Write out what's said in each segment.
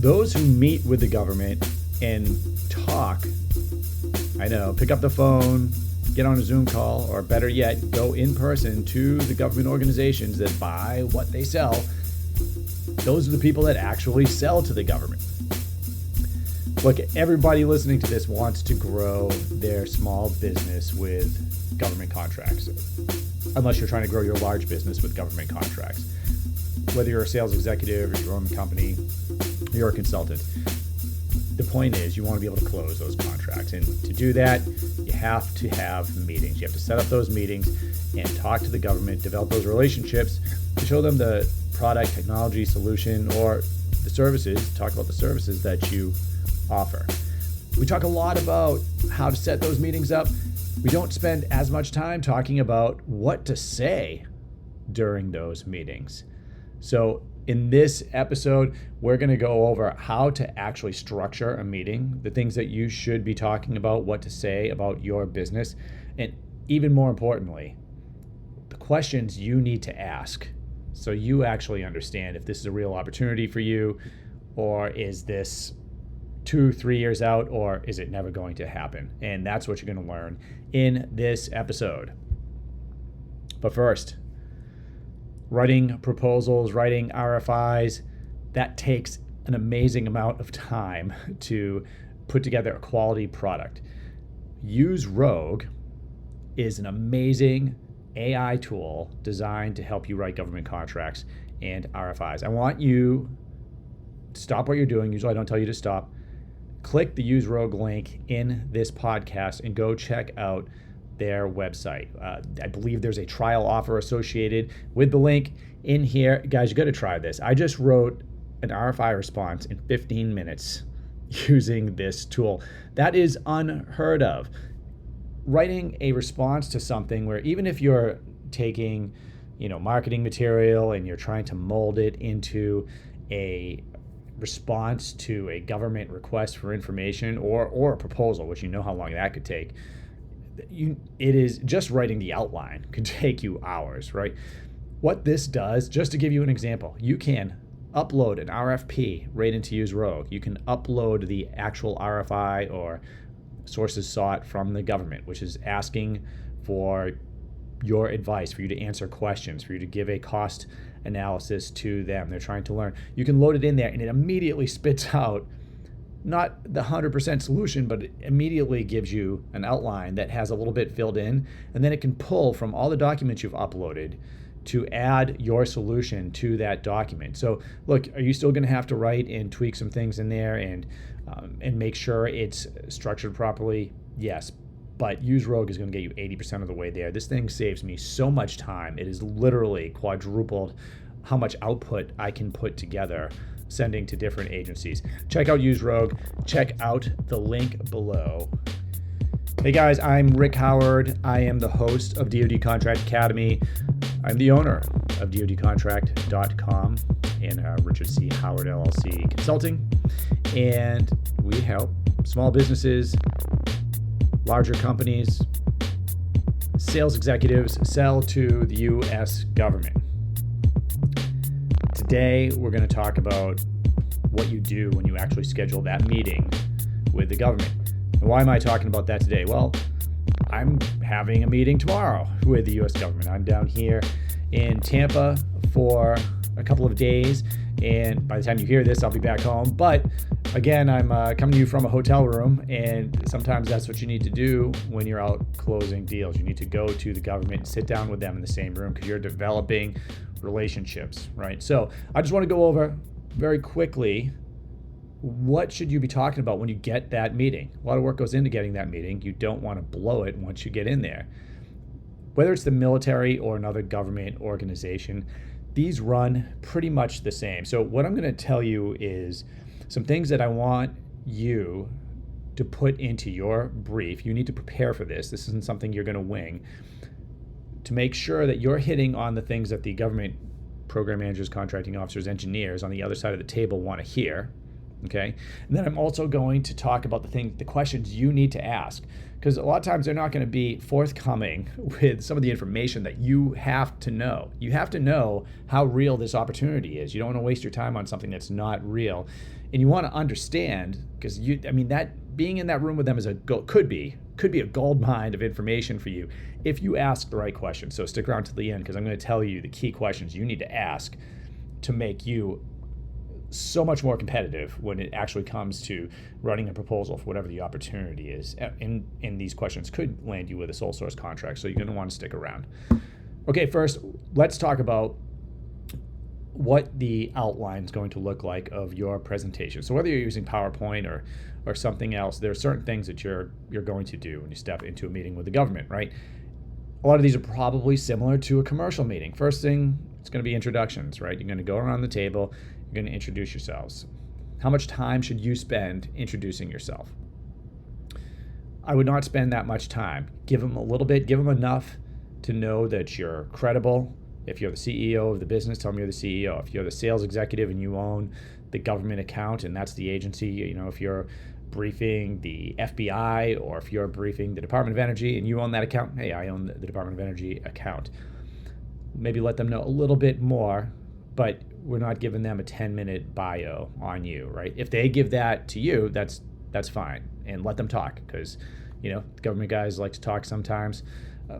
those who meet with the government and talk, pick up the phone, get on a Zoom call, or better yet, go in person to the government organizations that buy what they sell. Those are the people that actually sell to the government. Look, everybody listening to this wants to grow their small business with government contracts, unless you're trying to grow your large business with government contracts. Whether you're a sales executive or your own company, you're a consultant. The point is you want to be able to close those contracts. And to do that, you have to have meetings. You have to set up those meetings and talk to the government, develop those relationships to show them the product, technology, solution, or the services, talk about the services that you offer. We talk a lot about how to set those meetings up. We don't spend as much time talking about what to say during those meetings. So in this episode, we're going to go over how to actually structure a meeting, the things that you should be talking about, what to say about your business, and even more importantly, the questions you need to ask so you actually understand if this is a real opportunity for you, or is this 2-3 years out, or is it never going to happen? And that's what you're going to learn in this episode. But first, writing proposals, writing RFIs, that takes an amazing amount of time to put together a quality product. Use Rogue is an amazing AI tool designed to help you write government contracts and RFIs. I want you to stop what you're doing. Usually I don't tell you to stop. Click the Use Rogue link in this podcast and go check out their website. I believe there's a trial offer associated with the link in here. Guys, you got to try this. I just wrote an RFI response in 15 minutes using this tool. That is unheard of. Writing a response to something where even if you're taking, marketing material and you're trying to mold it into a response to a government request for information or a proposal, which you know how long that could take, it is just writing the outline could take you hours, right? What this does, just to give you an example, you can upload an RFP right into Use Rogue. You can upload the actual RFI or sources sought from the government, which is asking for your advice, for you to answer questions, for you to give a cost analysis to them. They're trying to learn. You can load it in there and it immediately spits out not the 100% solution, but it immediately gives you an outline that has a little bit filled in, and then it can pull from all the documents you've uploaded to add your solution to that document. So look, are you still going to have to write and tweak some things in there and make sure it's structured properly? Yes, but Use Rogue is going to get you 80% of the way there. This thing saves me so much time. It is literally quadrupled how much output I can put together sending to different agencies. Check out Use Rogue. Check out the link below. Hey guys, I'm Rick Howard. I am the host of DoD Contract Academy. I'm the owner of DoDContract.com and Richard C. Howard LLC Consulting. And we help small businesses, larger companies, sales executives sell to the U.S. government. Today, we're going to talk about what you do when you actually schedule that meeting with the government. And why am I talking about that today? Well, I'm having a meeting tomorrow with the U.S. government. I'm down here in Tampa for a couple of days, and by the time you hear this, I'll be back home. But again, I'm coming to you from a hotel room, and sometimes that's what you need to do when you're out closing deals. You need to go to the government and sit down with them in the same room because you're developing relationships, right? So I just want to go over very quickly, what should you be talking about when you get that meeting? A lot of work goes into getting that meeting. You don't want to blow it once you get in there. Whether it's the military or another government organization, these run pretty much the same. So what I'm going to tell you is some things that I want you to put into your brief. You need to prepare for this. This isn't something you're going to wing. To make sure that you're hitting on the things that the government program managers, contracting officers, engineers on the other side of the table want to hear. Okay. And then I'm also going to talk about the questions you need to ask, because a lot of times they're not going to be forthcoming with some of the information that you have to know. You have to know how real this opportunity is. You don't want to waste your time on something that's not real. And you want to understand, because that being in that room with them could be a gold mine of information for you if you ask the right questions. So stick around to the end, because I'm going to tell you the key questions you need to ask to make you so much more competitive when it actually comes to running a proposal for whatever the opportunity is. And these questions could land you with a sole source contract, so you're going to want to stick around. Okay, first, let's talk about what the outline is going to look like of your presentation. So whether you're using PowerPoint or something else, there are certain things that you're going to do when you step into a meeting with the government, right? A lot of these are probably similar to a commercial meeting. First thing, it's going to be introductions, right? You're going to go around the table, you're going to introduce yourselves. How much time should you spend introducing yourself? I would not spend that much time. Give them a little bit, give them enough to know that you're credible. If you're the CEO of the business, tell them you're the CEO. If you're the sales executive and you own the government account and that's the agency, if you're briefing the FBI or if you're briefing the Department of Energy and you own that account, hey, I own the Department of Energy account. Maybe let them know a little bit more, but we're not giving them a 10-minute bio on you, right? If they give that to you, that's fine, and let them talk, because government guys like to talk sometimes.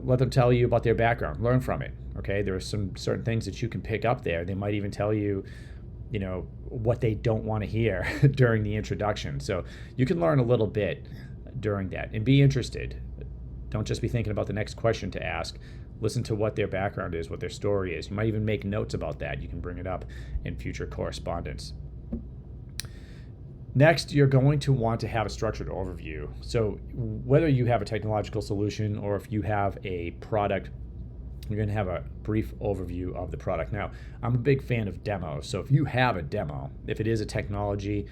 Let them tell you about their background. Learn from it. Okay, there are some certain things that you can pick up there. They might even tell you, what they don't want to hear during the introduction. So you can learn a little bit during that and be interested. Don't just be thinking about the next question to ask. Listen to what their background is, what their story is. You might even make notes about that. You can bring it up in future correspondence. Next, you're going to want to have a structured overview. So whether you have a technological solution or if you have a product, you're going to have a brief overview of the product. Now, I'm a big fan of demos. So if you have a demo, if it is a technology,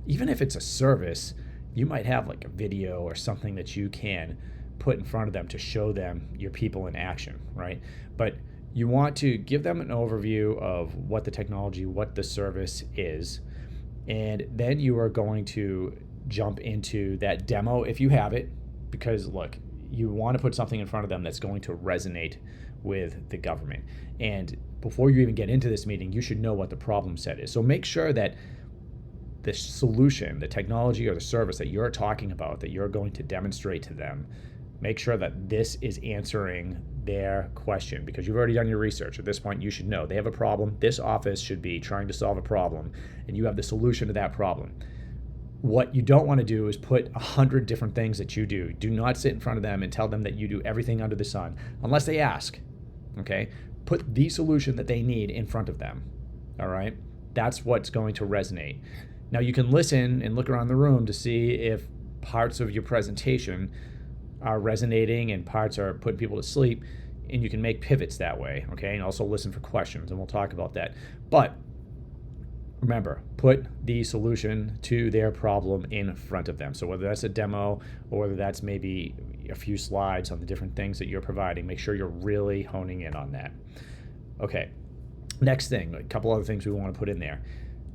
even if it's a service, you might have like a video or something that you can put in front of them to show them your people in action, right? But you want to give them an overview of what the technology, what the service is, and then you are going to jump into that demo if you have it, because look, you want to put something in front of them that's going to resonate with the government. And before you even get into this meeting, you should know what the problem set is. So make sure that the solution, the technology or the service that you're talking about, that you're going to demonstrate to them, make sure that this is answering their question, because you've already done your research. At this point, you should know they have a problem. This office should be trying to solve a problem, and you have the solution to that problem. What you don't want to do is put 100 different things that you do. Do not sit in front of them and tell them that you do everything under the sun, unless they ask, okay? Put the solution that they need in front of them, all right? That's what's going to resonate. Now, you can listen and look around the room to see if parts of your presentation are resonating and parts are putting people to sleep, and you can make pivots that way, okay? And also listen for questions, and we'll talk about that. But remember, put the solution to their problem in front of them. So whether that's a demo or whether that's maybe a few slides on the different things that you're providing, make sure you're really honing in on that. Okay, next thing, a couple other things we want to put in there.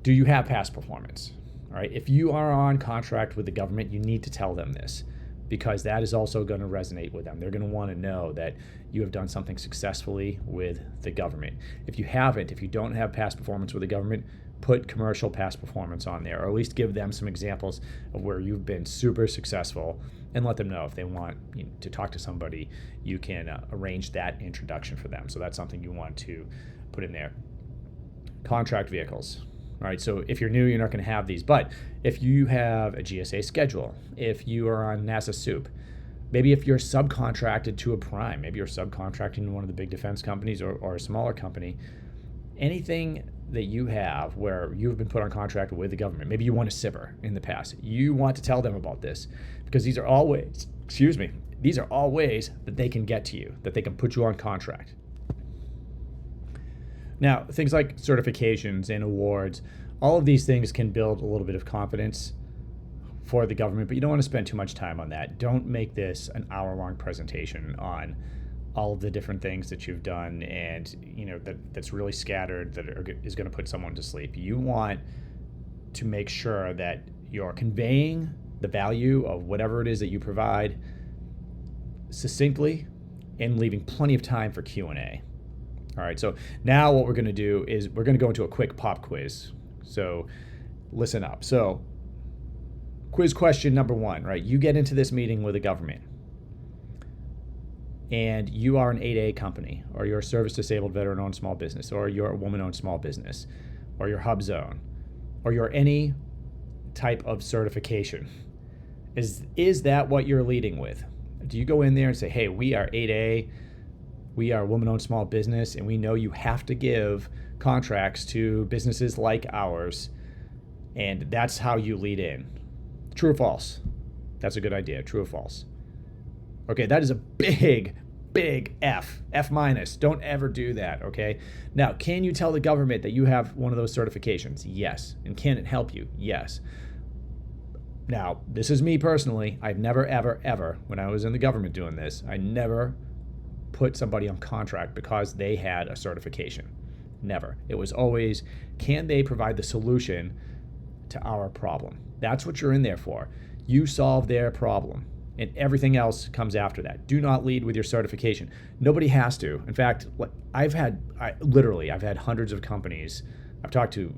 Do you have past performance? All right, if you are on contract with the government, you need to tell them this, because that is also going to resonate with them. They're going to want to know that you have done something successfully with the government. If you haven't, if you don't have past performance with the government, put commercial past performance on there, or at least give them some examples of where you've been super successful, and let them know if they want to talk to somebody, you can arrange that introduction for them. So that's something you want to put in there. Contract vehicles. All right, so if you're new, you're not going to have these. But if you have a GSA schedule, if you are on NASA SOUP, maybe if you're subcontracted to a prime, maybe you're subcontracting to one of the big defense companies or a smaller company, anything that you have where you've been put on contract with the government, maybe you won a SIPR in the past, you want to tell them about this, because these are all ways, these are all ways that they can get to you, that they can put you on contract. Now, things like certifications and awards, all of these things can build a little bit of confidence for the government, but you don't want to spend too much time on that. Don't make this an hour-long presentation on all of the different things that you've done and that's really scattered, that is going to put someone to sleep. You want to make sure that you're conveying the value of whatever it is that you provide succinctly and leaving plenty of time for Q&A. All right, so now what we're going to do is we're going to go into a quick pop quiz. So listen up. So, quiz question number 1, right? You get into this meeting with the government, and you are an 8A company, or you're a service-disabled veteran-owned small business, or you're a woman-owned small business, or you're HubZone, or you're any type of certification. Is that what you're leading with? Do you go in there and say, hey, we are 8A, we are a woman-owned small business, and we know you have to give contracts to businesses like ours, and that's how you lead in? True or false? That's a good idea. True or false? Okay, that is a big F. F minus. Don't ever do that, okay? Now, can you tell the government that you have one of those certifications? Yes. And can it help you? Yes. Now, this is me personally. I've never, ever, when I was in the government doing this, I never put somebody on contract because they had a certification. Never. It was always, can they provide the solution to our problem? That's what you're in there for. You solve their problem, and everything else comes after that. Do not lead with your certification. Nobody has to. In fact, I've had hundreds of companies I've talked to.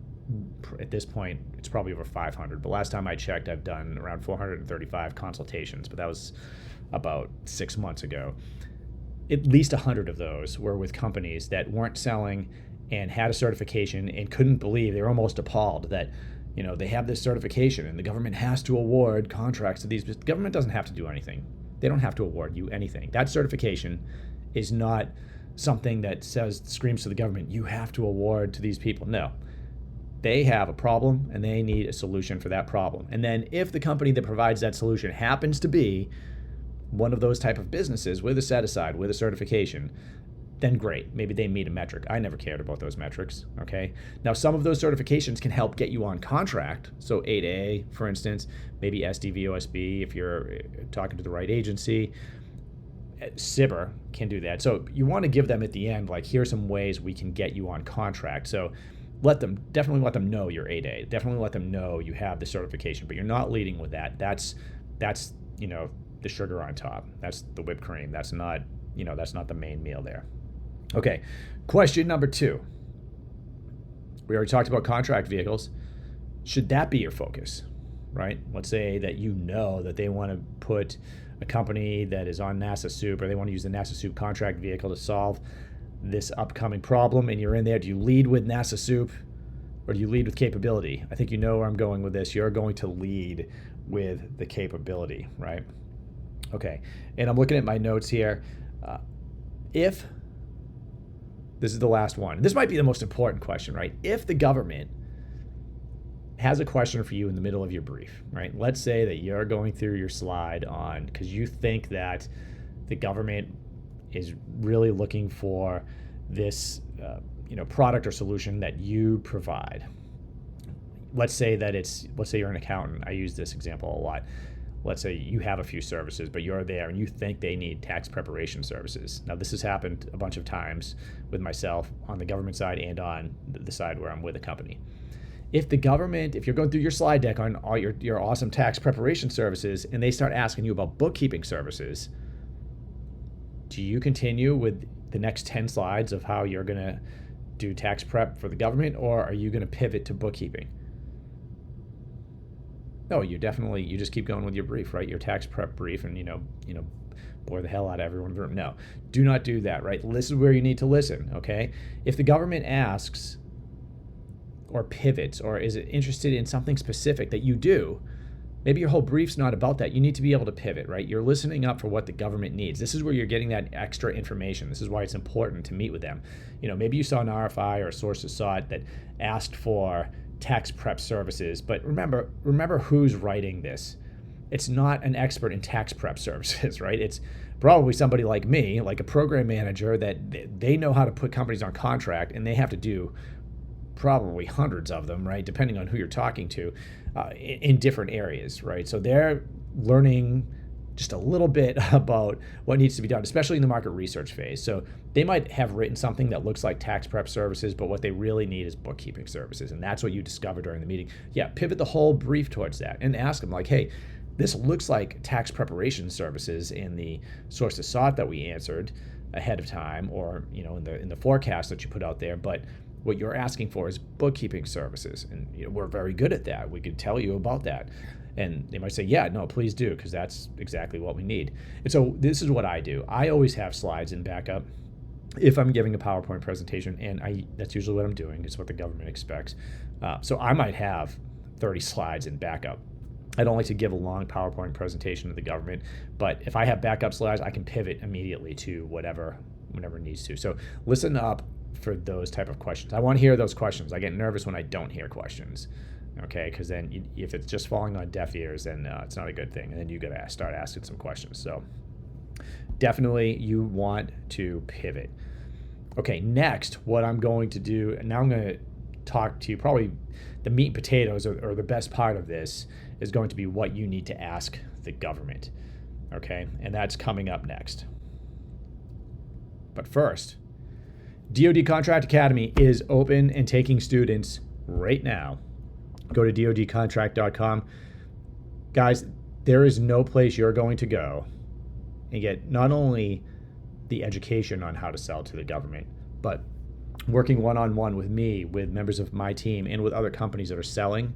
At this point, it's probably over 500, but last time I checked, I've done around 435 consultations, but that was about 6 months ago. At least 100 of those were with companies that weren't selling and had a certification and couldn't believe, they were almost appalled that, they have this certification and the government has to award contracts to these. The government doesn't have to do anything. They don't have to award you anything. That certification is not something that screams to the government, you have to award to these people. No. They have a problem and they need a solution for that problem. And then if the company that provides that solution happens to be one of those type of businesses with a set aside, with a certification, then great. Maybe they meet a metric. I never cared about those metrics, okay? Now, some of those certifications can help get you on contract. So 8A, for instance, maybe SDVOSB if you're talking to the right agency. SIBR can do that. So you want to give them at the end, like, here's some ways we can get you on contract. So definitely let them know you're 8A. Definitely let them know you have the certification, but you're not leading with that. That's the sugar on top. That's the whipped cream. That's not the main meal there. Okay, question number 2. We already talked about contract vehicles. Should that be your focus, right? Let's say that that they want to put a company that is on NASA Soup, or they want to use the NASA Soup contract vehicle to solve this upcoming problem, and you're in there. Do you lead with NASA Soup, or do you lead with capability? I think you know where I'm going with this. You're going to lead with the capability, right? Okay, and I'm looking at my notes here. If this is the last one, this might be the most important question, right? If the government has a question for you in the middle of your brief, right? Let's say that you're going through your slide because you think that the government is really looking for this, product or solution that you provide. Let's say you're an accountant. I use this example a lot. Let's say you have a few services, but you're there and you think they need tax preparation services. Now, this has happened a bunch of times with myself on the government side and on the side where I'm with a company. If you're going through your slide deck on all your awesome tax preparation services and they start asking you about bookkeeping services, do you continue with the next 10 slides of how you're going to do tax prep for the government, or are you going to pivot to bookkeeping? No, you just keep going with your brief, right? Your tax prep brief, and bore the hell out of everyone in the room. No, do not do that, right? This is where you need to listen, okay? If the government asks or pivots or is interested in something specific that you do, maybe your whole brief's not about that. You need to be able to pivot, right? You're listening up for what the government needs. This is where you're getting that extra information. This is why it's important to meet with them. Maybe you saw an RFI or a sources saw it that asked for tax prep services, but remember who's writing this. It's not an expert in tax prep services, right? It's probably somebody like me, like a program manager, that they know how to put companies on contract, and they have to do probably hundreds of them, right? Depending on who you're talking to, in different areas, right? So they're learning just a little bit about what needs to be done, especially in the market research phase. So they might have written something that looks like tax prep services, but what they really need is bookkeeping services. And that's what you discover during the meeting. Yeah, pivot the whole brief towards that and ask them, like, hey, this looks like tax preparation services in the sources sought that we answered ahead of time, or in the forecast that you put out there, but What you're asking for is bookkeeping services, and we're very good at that. We could tell you about that. And they might say, yeah, no, please do, because that's exactly what we need. And so this is what I do. I always have slides in backup if I'm giving a PowerPoint presentation, and that's usually what I'm doing. It's what the government expects. So I might have 30 slides in backup. I don't like to give a long PowerPoint presentation to the government, but if I have backup slides, I can pivot immediately to whatever needs to. So listen up for those type of questions. I want to hear those questions. I get nervous when I don't hear questions, okay? Because then if it's just falling on deaf ears, then it's not a good thing, and then you got to start asking some questions. So definitely you want to pivot. Okay, next, what I'm going to do, and now I'm going to talk to you, probably the meat and potatoes, or the best part of this is going to be what you need to ask the government, okay? And that's coming up next. But first, DoD Contract Academy is open and taking students right now. Go to dodcontract.com. Guys, there is no place you're going to go and get not only the education on how to sell to the government, but working one-on-one with me, with members of my team, and with other companies that are selling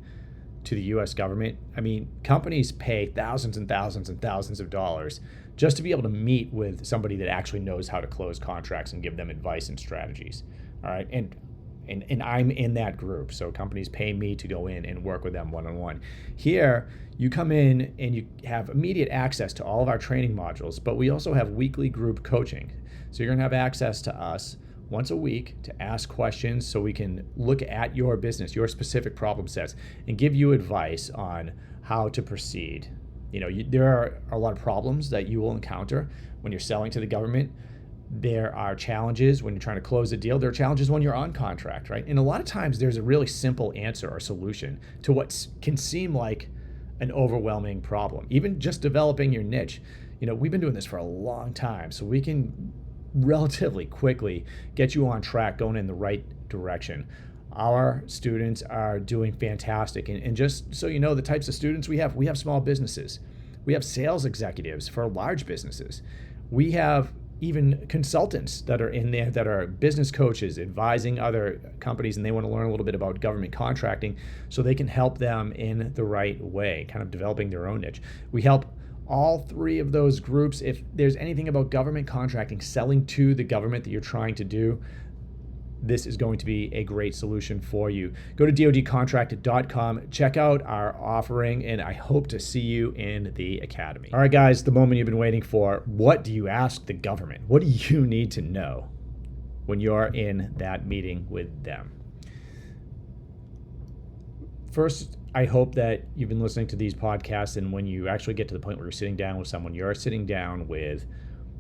to the U.S. government. I mean, companies pay thousands and thousands and thousands of dollars just to be able to meet with somebody that actually knows how to close contracts and give them advice and strategies. All right, and I'm in that group. So companies pay me to go in and work with them one-on-one. Here, you come in and you have immediate access to all of our training modules, but we also have weekly group coaching. So you're gonna have access to us once a week to ask questions so we can look at your business, your specific problem sets, and give you advice on how to proceed. There are a lot of problems that you will encounter when you're selling to the government. There are challenges when you're trying to close a deal. There are challenges when you're on contract, right? And a lot of times there's a really simple answer or solution to what can seem like an overwhelming problem. Even just developing your niche. We've been doing this for a long time, so we can relatively quickly get you on track, going in the right direction. Our students are doing fantastic. And just so you know, the types of students we have small businesses. We have sales executives for large businesses. We have even consultants that are in there that are business coaches advising other companies, and they want to learn a little bit about government contracting so they can help them in the right way, kind of developing their own niche. We help all three of those groups. If there's anything about government contracting, selling to the government that you're trying to do, this is going to be a great solution for you. Go to dodcontract.com, check out our offering, and I hope to see you in the academy. All right, guys, the moment you've been waiting for. What do you ask the government? What do you need to know when you're in that meeting with them? First, I hope that you've been listening to these podcasts, and when you actually get to the point where you're sitting down with someone, you're sitting down with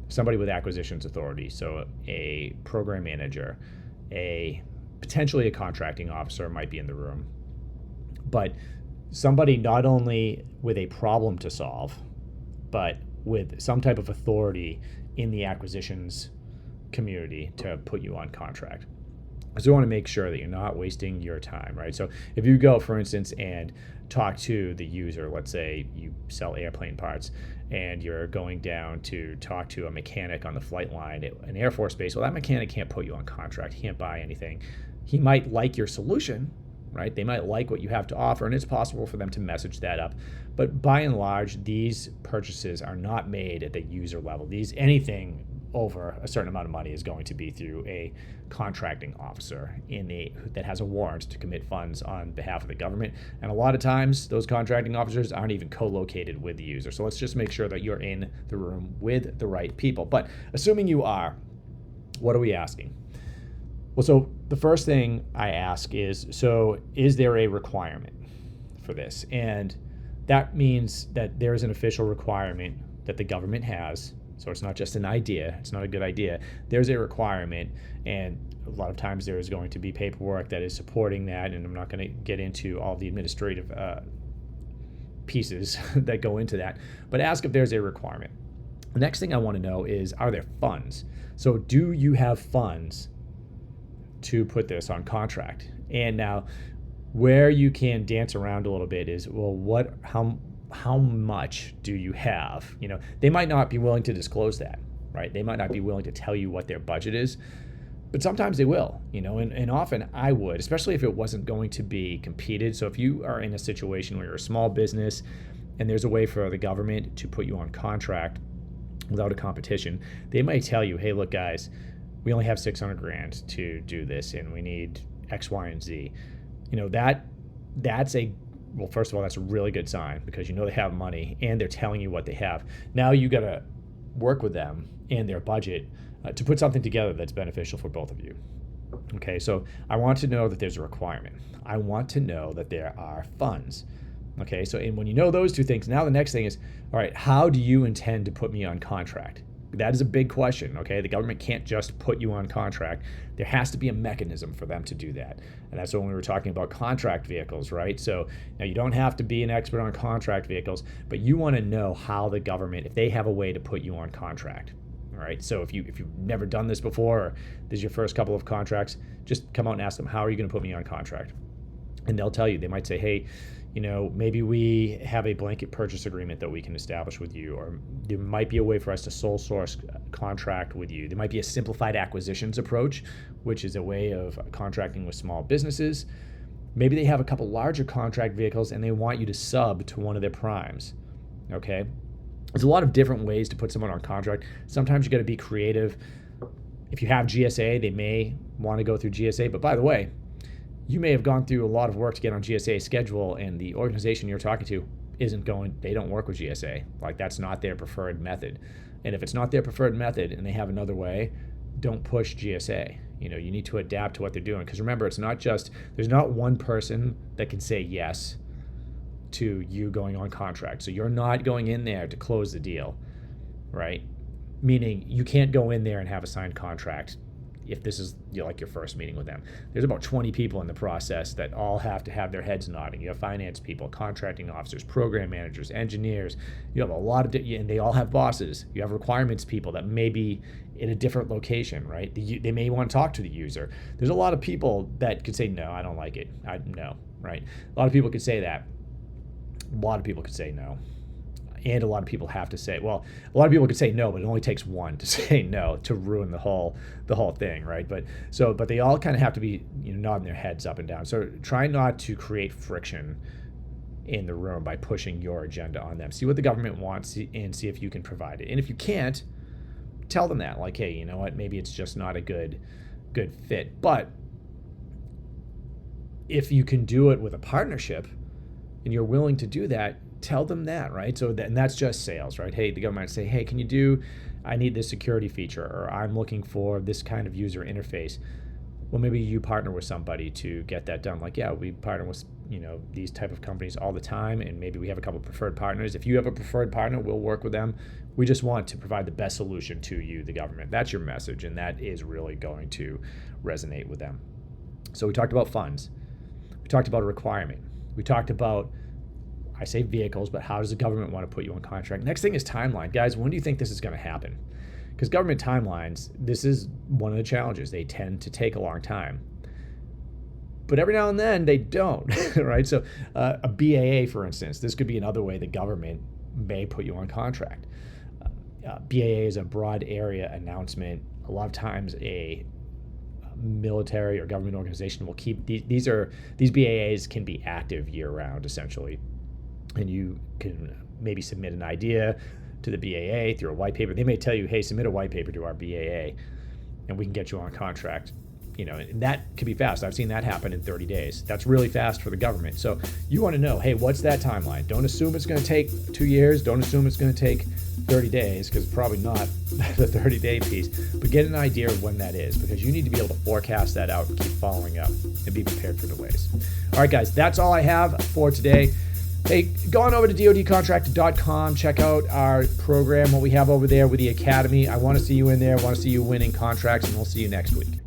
somebody with acquisitions authority, so a program manager, potentially a contracting officer might be in the room, but somebody not only with a problem to solve, but with some type of authority in the acquisitions community to put you on contract. So you want to make sure that you're not wasting your time, right? So if you go, for instance, and talk to the user, let's say you sell airplane parts, and you're going down to talk to a mechanic on the flight line at an Air Force base, well, that mechanic can't put you on contract. He can't buy anything. He might like your solution, right? They might like what you have to offer, and it's possible for them to message that up. But by and large, these purchases are not made at the user level. Anything over a certain amount of money is going to be through a contracting officer that has a warrant to commit funds on behalf of the government. And a lot of times those contracting officers aren't even co-located with the user. So let's just make sure that you're in the room with the right people. But assuming you are, what are we asking? Well, so the first thing I ask is there a requirement for this? And that means that there is an official requirement that the government has. So it's not just an idea. It's not a good idea. There's a requirement, and a lot of times there is going to be paperwork that is supporting that, and I'm not going to get into all the administrative pieces that go into that, but ask if there's a requirement. The next thing I want to know is, are there funds? So do you have funds to put this on contract? And now where you can dance around a little bit is, well, how much do you have? They might not be willing to disclose that, right? They might not be willing to tell you what their budget is, But sometimes they will, and often I would, especially if it wasn't going to be competed. So if you are in a situation where you're a small business and there's a way for the government to put you on contract without a competition, they might tell you, hey, look, guys, we only have 600 grand to do this and we need X, Y, and Z. Well, first of all, that's a really good sign because they have money and they're telling you what they have. Now you got to work with them and their budget to put something together that's beneficial for both of you. Okay, so I want to know that there's a requirement. I want to know that there are funds. Okay, so and when you know those two things, now the next thing is, all right, how do you intend to put me on contract? That is a big question, okay? The government can't just put you on contract. There has to be a mechanism for them to do that. And that's when we were talking about contract vehicles, right? So now you don't have to be an expert on contract vehicles, but you want to know how the government, if they have a way to put you on contract. All right, so if you've never done this before, or this is your first couple of contracts, just come out and ask them, how are you going to put me on contract? And they'll tell you. They might say, hey, maybe we have a blanket purchase agreement that we can establish with you, or there might be a way for us to sole source contract with you. There might be a simplified acquisitions approach, which is a way of contracting with small businesses. Maybe they have a couple larger contract vehicles and they want you to sub to one of their primes, okay? There's a lot of different ways to put someone on contract. Sometimes you got to be creative. If you have GSA, they may want to go through GSA. But by the way, you may have gone through a lot of work to get on GSA schedule, and the organization you're talking to they don't work with GSA. Like, that's not their preferred method. And if it's not their preferred method and they have another way, don't push GSA. You need to adapt to what they're doing. Because remember, there's not one person that can say yes to you going on contract. So you're not going in there to close the deal, right? Meaning you can't go in there and have a signed contract if this is like your first meeting with them. There's about 20 people in the process that all have to have their heads nodding. You have finance people, contracting officers, program managers, engineers. You have a lot of, and they all have bosses. You have requirements people that may be in a different location, right? They may want to talk to the user. There's a lot of people that could say, no, I don't like it. No, right? A lot of people could say that. A lot of people could say no. And a lot of people have to say, well, a lot of people could say no, but it only takes one to say no to ruin the whole thing, right? But they all kind of have to be nodding their heads up and down. So try not to create friction in the room by pushing your agenda on them. See what the government wants and see if you can provide it. And if you can't, tell them that, like, hey, you know what? Maybe it's just not a good fit. But if you can do it with a partnership, and you're willing to do that, tell them that, right? So and that's just sales, right? Hey, the government might say, hey, can you do, I need this security feature, or I'm looking for this kind of user interface. Well, maybe you partner with somebody to get that done. Like, yeah, we partner with, these type of companies all the time, and maybe we have a couple of preferred partners. If you have a preferred partner, we'll work with them. We just want to provide the best solution to you, the government. That's your message, and that is really going to resonate with them. So we talked about funds. We talked about a requirement. We talked about, I say vehicles, but how does the government want to put you on contract? Next thing is timeline. Guys, when do you think this is going to happen? Because government timelines, this is one of the challenges. They tend to take a long time. But every now and then they don't, right? So a BAA, for instance, this could be another way the government may put you on contract. BAA is a broad area announcement. A lot of times a military or government organization will keep these BAAs can be active year-round, essentially. And you can maybe submit an idea to the BAA through a white paper. They may tell you, hey, submit a white paper to our BAA and we can get you on contract. And that could be fast. I've seen that happen in 30 days. That's really fast for the government. So you want to know, hey, what's that timeline? Don't assume it's going to take 2 years. Don't assume it's going to take 30 days, because it's probably not the 30-day piece. But get an idea of when that is, because you need to be able to forecast that out and keep following up and be prepared for delays. All right, guys, that's all I have for today. Hey, go on over to dodcontract.com. Check out our program, what we have over there with the Academy. I want to see you in there. I want to see you winning contracts, and we'll see you next week.